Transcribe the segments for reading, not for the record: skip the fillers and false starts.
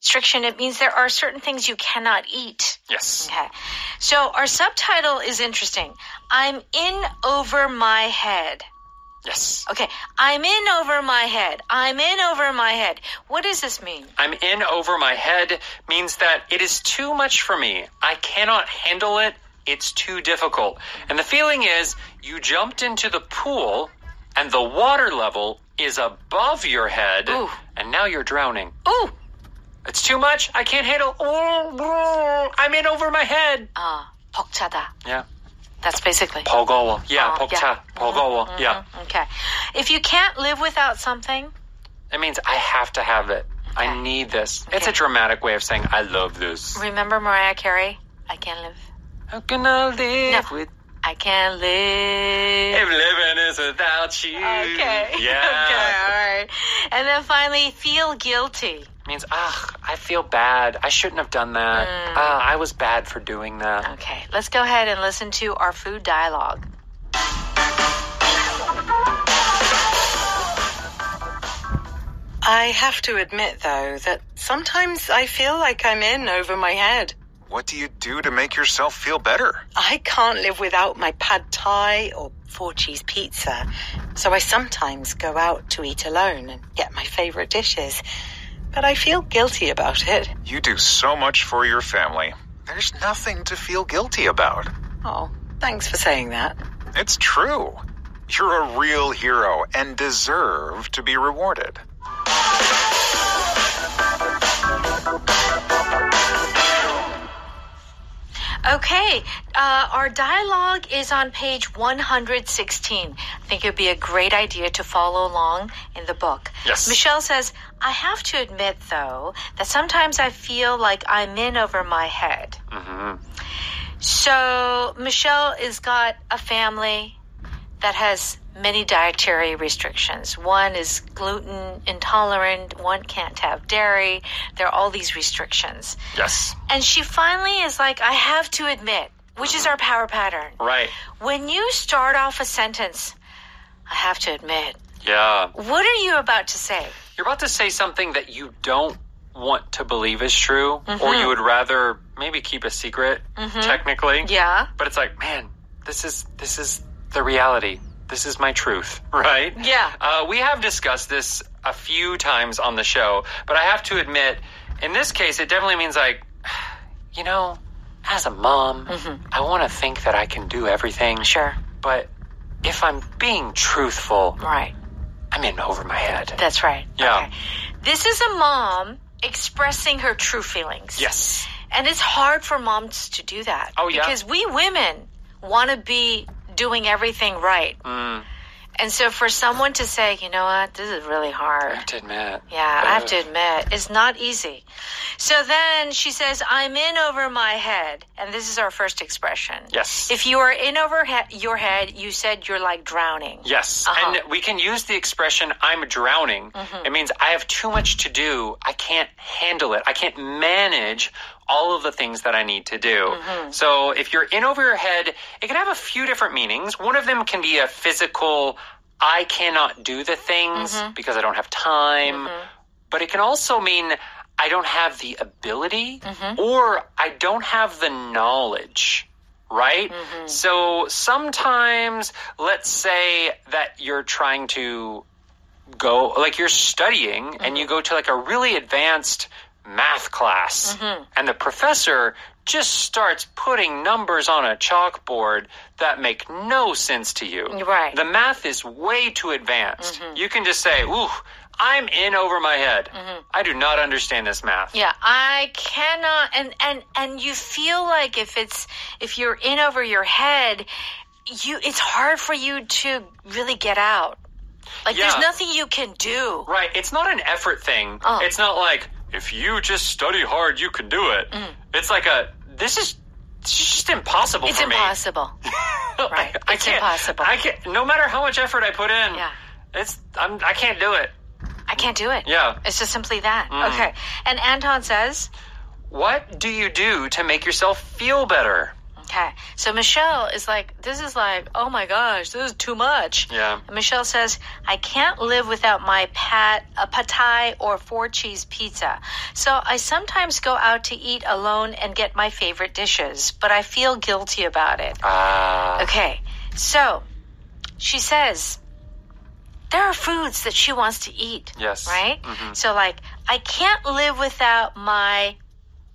restriction, it means there are certain things you cannot eat. Yes. Okay. So our subtitle is interesting. I'm in over my head. Yes. Okay. I'm in over my head. I'm in over my head. What does this mean? I'm in over my head means that it is too much for me. I cannot handle it. It's too difficult. And the feeling is you jumped into the pool and the water level is above your head. Ooh. And now you're drowning. Ooh. It's too much. I can't handle. I'm in over my head. 벅차다. Yeah. That's basically. 버거워. Yeah, 벅차. yeah. 버거워. Yeah. Okay. If you can't live without something, It means I have to have it. Okay. I need this. Okay. It's a dramatic way of saying I love this. remember Mariah Carey? I can't live. How can I live No. with... I can't live. If living is without you. Okay. Yeah. Okay, all right. And then finally, feel guilty. Means, I feel bad. I shouldn't have done that. I was bad for doing that. Okay, let's go ahead and listen to our food dialogue. I have to admit, though, that sometimes I feel like I'm in over my head. What do you do to make yourself feel better? I can't live without my pad thai or 4-cheese pizza, so I sometimes go out to eat alone and get my favorite dishes. But I feel guilty about it. You do so much for your family. There's nothing to feel guilty about. Oh, thanks for saying that. It's true. You're a real hero and deserve to be rewarded. Okay, our dialogue is on page 116. I think it would be a great idea to follow along in the book. Yes. Michelle says, I have to admit, though, that sometimes I feel like I'm in over my head. Mm-hmm. So Michelle has got a family that has many dietary restrictions. One is gluten intolerant. One can't have dairy. There are all these restrictions. Yes. And she finally is like, I have to admit, which is our power pattern. Right. When you start off a sentence, I have to admit, Yeah. what are you about to say? You're about to say something that you don't want to believe is true, or you would rather maybe keep a secret, technically. Yeah. But it's like, man, this is the reality. This is my truth, right? Yeah. We have discussed this a few times on the show, but I have to admit, in this case, it definitely means like, you know, as a mom, I want to think that I can do everything. Sure. But if I'm being truthful, Right. I'm in over my head. That's right. Yeah. Okay. This is a mom expressing her true feelings. Yes. And it's hard for moms to do that. Oh, yeah? Because we women want to be doing everything right. And so for someone to say, you know what, this is really hard. I have to admit. Yeah, I have to admit, it's not easy. So then she says, I'm in over my head. And this is our first expression. Yes. If you are in over your head, you said you're like drowning. Yes. And we can use the expression, I'm drowning. It means I have too much to do. I can't handle it. I can't manage all of the things that I need to do. So if you're in over your head, it can have a few different meanings. One of them can be a physical, I cannot do the things because I don't have time. But it can also mean I don't have the ability or I don't have the knowledge, right? So sometimes, let's say that you're trying to go, like you're studying and you go to like a really advanced math class and the professor just starts putting numbers on a chalkboard that make no sense to you. Right. The math is way too advanced. You can just say, ooh, I'm in over my head. I do not understand this math. Yeah, I cannot, and you feel like if you're in over your head, it's hard for you to really get out. Like there's nothing you can do. Right. It's not an effort thing. It's not like, if you just study hard, you can do it. It's like this is just impossible for me. It's impossible. Right. It's impossible. I can't, no matter how much effort I put in, Yeah. I can't do it. I can't do it. Yeah. It's just simply that. Okay. And Anton says, What do you do to make yourself feel better? Okay. So Michelle is like, this is like, oh my gosh, this is too much. Yeah. And Michelle says, I can't live without my pad thai or 4-cheese pizza. So I sometimes go out to eat alone and get my favorite dishes, but I feel guilty about it. Okay. So she says there are foods that she wants to eat. Yes. Right? So like, I can't live without my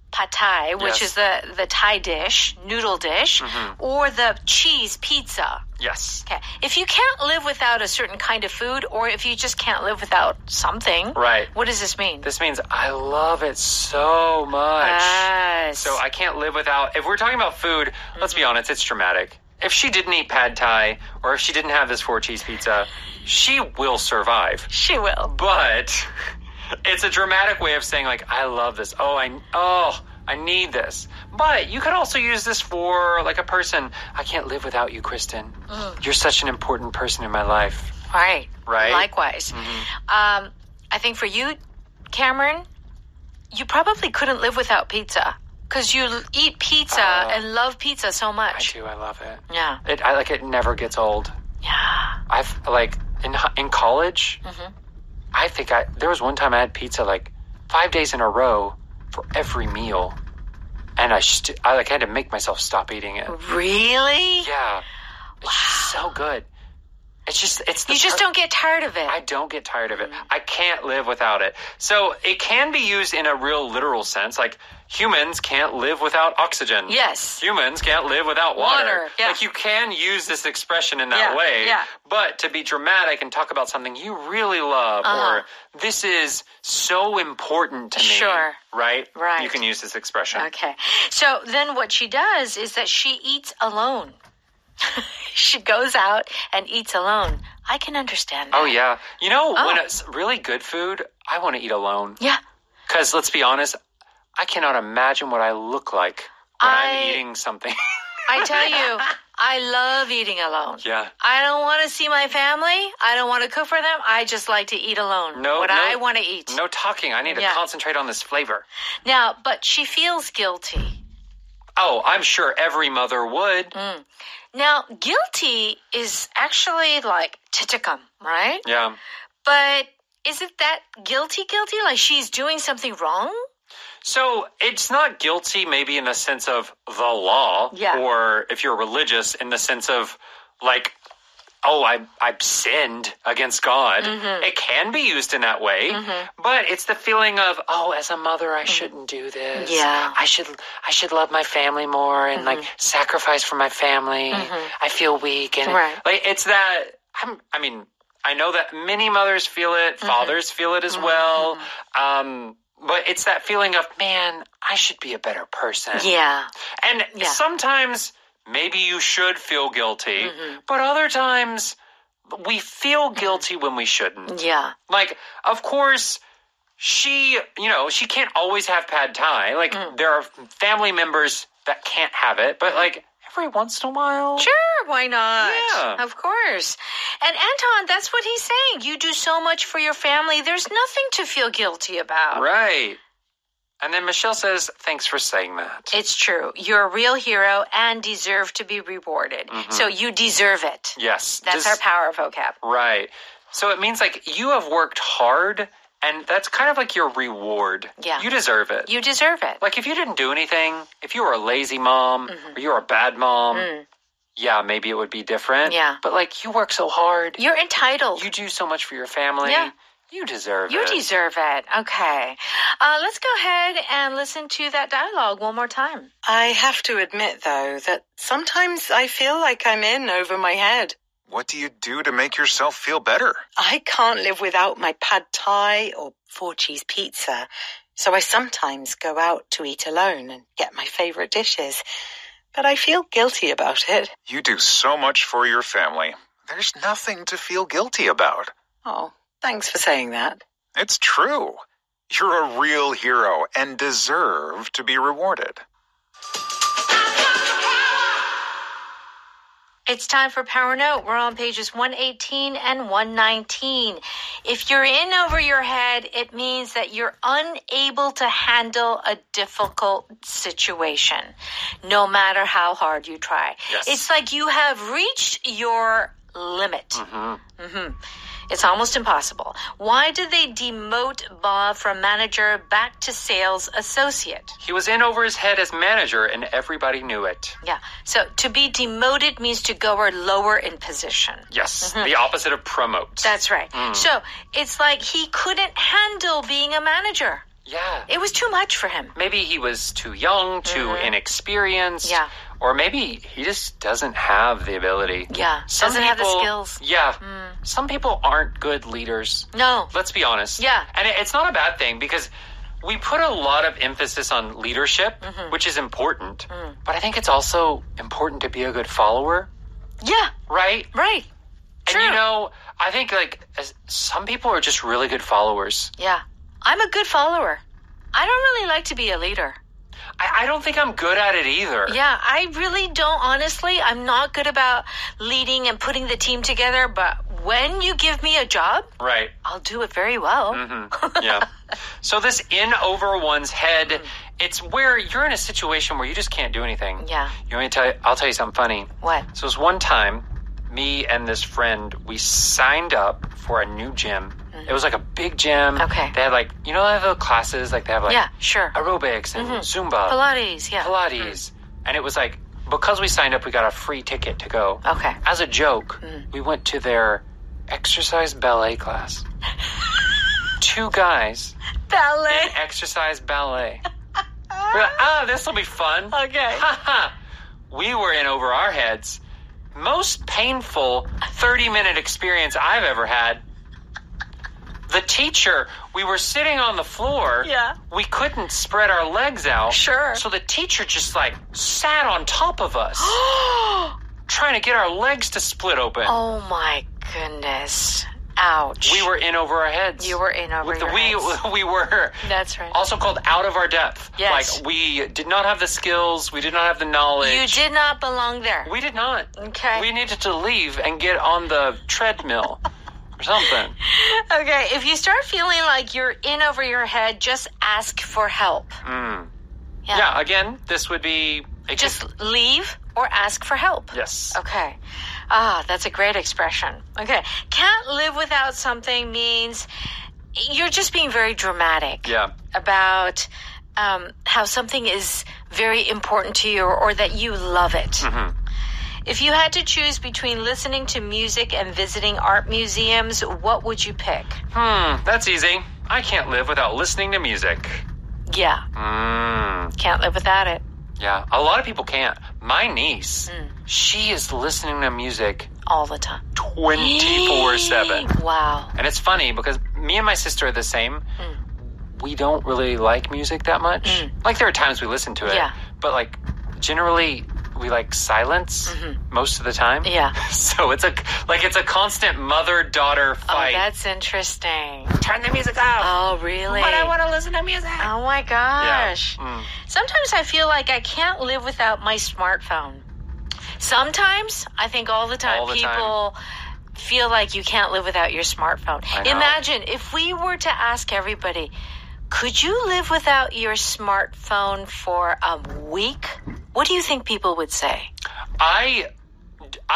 pad thai, which is the Thai dish, noodle dish, or the cheese pizza. Yes. Okay. If you can't live without a certain kind of food, or if you just can't live without something, right. What does this mean? This means I love it so much. Yes. So I can't live without, if we're talking about food, let's be honest, it's dramatic. If she didn't eat pad thai, or if she didn't have this 4-cheese pizza, she will survive. She will. But it's a dramatic way of saying, like, I love this. I need this. But you could also use this for, like, a person. I can't live without you, Kristen. You're such an important person in my life. Right. Right? Likewise. I think for you, Cameron, you probably couldn't live without pizza because you eat pizza and love pizza so much. I do. I love it. Yeah. It never gets old. Yeah. I've, like, in college, I think there was one time I had pizza, like, 5 days in a row for every meal. And I had to make myself stop eating it. Really? Yeah. It's just so good. You just don't get tired of it. I don't get tired of it. I can't live without it. So it can be used in a real literal sense. Like, humans can't live without oxygen. Yes. Humans can't live without water. Yeah. Like, you can use this expression in that way. Yeah. But to be dramatic and talk about something you really love, or this is so important to me. Sure. Right? Right. You can use this expression. Okay. So then what she does is that she eats alone. She goes out and eats alone. I can understand that. Oh, yeah. You know, when it's really good food, I want to eat alone. Yeah. Because, let's be honest, I cannot imagine what I look like when I'm eating something. I tell you, I love eating alone. Yeah. I don't want to see my family. I don't want to cook for them. I just like to eat alone. I want to eat. No talking. I need to concentrate on this flavor. Now, but she feels guilty. Oh, I'm sure every mother would. Now, guilty is actually like titikam, right? Yeah. But is it that guilty? Like she's doing something wrong? So it's not guilty maybe in the sense of the law, or if you're religious in the sense of like, oh, I've sinned against God. It can be used in that way, but it's the feeling of, oh, as a mother, I shouldn't do this. Yeah. I should love my family more and like sacrifice for my family. I feel weak. And like, it's that, I know that many mothers feel it, fathers feel it as well. But it's that feeling of, man, I should be a better person. Yeah. And sometimes maybe you should feel guilty, but other times we feel guilty when we shouldn't. Yeah. Like, of course, she can't always have pad thai. Like, there are family members that can't have it, but like, every once in a while. Sure, why not? Yeah. Of course. And Anton, that's what he's saying. You do so much for your family. There's nothing to feel guilty about. Right. And then Michelle says, thanks for saying that. It's true. You're a real hero and deserve to be rewarded. So you deserve it. Yes. That's our power vocab. Right. So it means like you have worked hard, and that's kind of like your reward. Yeah. You deserve it. You deserve it. Like, if you didn't do anything, if you were a lazy mom, or you were a bad mom, yeah, maybe it would be different. Yeah. But, like, you work so hard. You're entitled. You do so much for your family. Yeah. You deserve it. You deserve it. Okay. Let's go ahead and listen to that dialogue one more time. I have to admit, though, that sometimes I feel like I'm in over my head. What do you do to make yourself feel better? I can't live without my pad thai or 4-cheese pizza, so I sometimes go out to eat alone and get my favorite dishes. But I feel guilty about it. You do so much for your family. There's nothing to feel guilty about. Oh, thanks for saying that. It's true. You're a real hero and deserve to be rewarded. It's time for Power Note. We're on pages 118 and 119. If you're in over your head, it means that you're unable to handle a difficult situation, no matter how hard you try. Yes. It's like you have reached your limit. It's almost impossible. Why did they demote Bob from manager back to sales associate? He was in over his head as manager, and everybody knew it. Yeah. So to be demoted means to go or lower in position. Yes, the opposite of promote. That's right. So it's like he couldn't handle being a manager. Yeah. It was too much for him. Maybe he was too young, too inexperienced. Yeah. Or maybe he just doesn't have the ability. Yeah. Doesn't have the skills. Yeah. Some people aren't good leaders. No. Let's be honest. Yeah. And it's not a bad thing because we put a lot of emphasis on leadership, which is important. But I think it's also important to be a good follower. Yeah. Right? Right. True. And I think some people are just really good followers. Yeah. I'm a good follower. I don't really like to be a leader. I don't think I'm good at it either. Yeah, I really don't, honestly. I'm not good about leading and putting the team together, but when you give me a job, Right. I'll do it very well. Yeah. So this in over one's head, it's where you're in a situation where you just can't do anything. Yeah. I'll tell you something funny. What? So it was one time, me and this friend, we signed up for a new gym. It was like a big gym. Okay. They had they have the classes, they have Yeah, sure. aerobics and Zumba. Pilates, yeah. Pilates. And it was because we signed up, we got a free ticket to go. Okay. As a joke, we went to their exercise ballet class. 2 guys Ballet. in exercise ballet. We're like, this will be fun. Okay. We were in over our heads. Most painful 30-minute experience I've ever had. The teacher, we were sitting on the floor. Yeah. We couldn't spread our legs out. Sure. So the teacher just sat on top of us. Trying to get our legs to split open. Oh my goodness. Ouch. We were in over our heads. You were in over your heads. We were. That's right. Also called out of our depth. Yes. We did not have the skills. We did not have the knowledge. You did not belong there. We did not. Okay. We needed to leave and get on the treadmill or something. Okay, if you start feeling like you're in over your head, just ask for help. Yeah, again, this would be... Just leave or ask for help. Yes. Okay. That's a great expression. Okay. Can't live without something means you're just being very dramatic. Yeah. About how something is very important to you or that you love it. If you had to choose between listening to music and visiting art museums, what would you pick? That's easy. I can't live without listening to music. Yeah. Can't live without it. Yeah, a lot of people can't. My niece, she is listening to music all the time. 24/7. Wow. And it's funny because me and my sister are the same. We don't really like music that much. There are times we listen to it. Yeah. But generally we like silence most of the time. Yeah. So it's a constant mother-daughter fight. Oh, that's interesting. Turn the music off. Oh, really? But I want to listen to music. Oh, my gosh. Yeah. Sometimes I feel like I can't live without my smartphone. Sometimes, I think all the time, people feel like you can't live without your smartphone. Imagine if we were to ask everybody, could you live without your smartphone for a week? What do you think people would say? I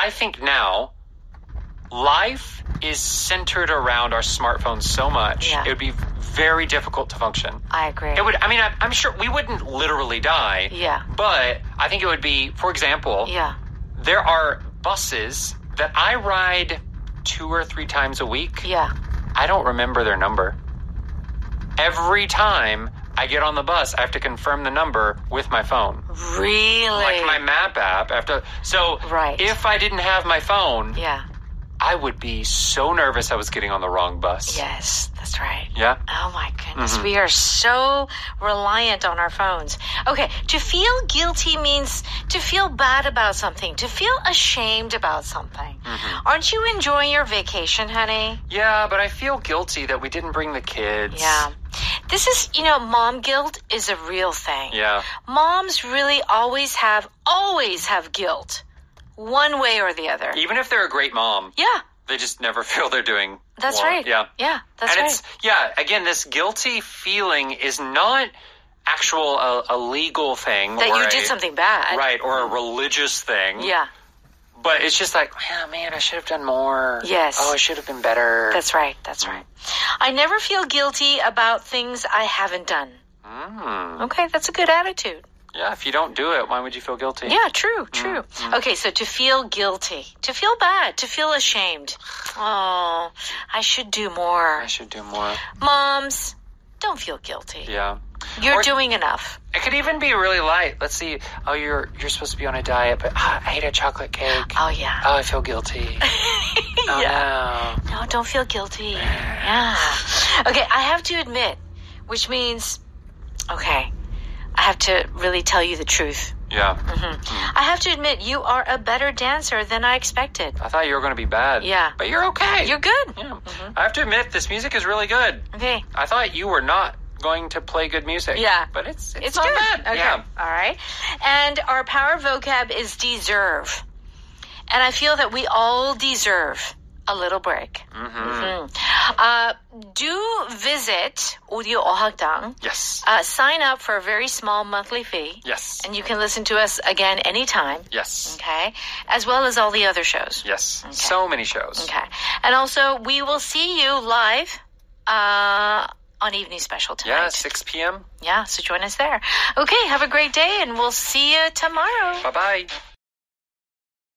think now life is centered around our smartphones so much. Yeah. It would be very difficult to function. I agree. It would. I mean, I'm sure we wouldn't literally die. Yeah. But I think it would be, for example, there are buses that I ride 2 or 3 times a week. Yeah. I don't remember their number. Every time I get on the bus, I have to confirm the number with my phone. Really? Like my map app. If I didn't have my phone, I would be so nervous I was getting on the wrong bus. Yes, that's right. Yeah? Oh, my goodness. We are so reliant on our phones. Okay, to feel guilty means to feel bad about something, to feel ashamed about something. Aren't you enjoying your vacation, honey? Yeah, but I feel guilty that we didn't bring the kids. Yeah. This is, mom guilt is a real thing. Yeah. Moms really always have guilt one way or the other. Even if they're a great mom. Yeah. They just never feel they're doing That's more. right. Yeah. Yeah, that's and right. it's, again, this guilty feeling is not a legal thing. That or you did something bad. Right, or a religious thing. Yeah. But it's just like, oh, man, I should have done more. Yes. Oh, I should have been better. That's right. That's right. I never feel guilty about things I haven't done. Okay, that's a good attitude. Yeah, if you don't do it, why would you feel guilty? Yeah, true. Okay, so to feel guilty, to feel bad, to feel ashamed. Oh, I should do more. I should do more. Moms, don't feel guilty. Yeah. You're doing enough. It could even be really light. Let's see. Oh, you're supposed to be on a diet, but I ate a chocolate cake. Oh, yeah. Oh, I feel guilty. Yeah. No, don't feel guilty. Yeah. Okay, I have to admit, which means, okay, I have to really tell you the truth. Yeah. I have to admit, you are a better dancer than I expected. I thought you were going to be bad. Yeah. But you're okay. You're good. Yeah. I have to admit, this music is really good. Okay. I thought you were not going to play good music. Yeah. But it's not good. bad. Okay. Yeah. All right. And our power vocab is deserve. And I feel that we all deserve a little break. Do visit Audio 어학당. Yes. Sign up for a very small monthly fee. Yes. And you can listen to us again anytime. Yes. Okay. As well as all the other shows. Yes. Okay. So many shows. Okay. And also, we will see you live on Evening Special tonight. Yeah, 6 p.m. Yeah, so join us there. Okay, have a great day, and we'll see you tomorrow. Bye-bye.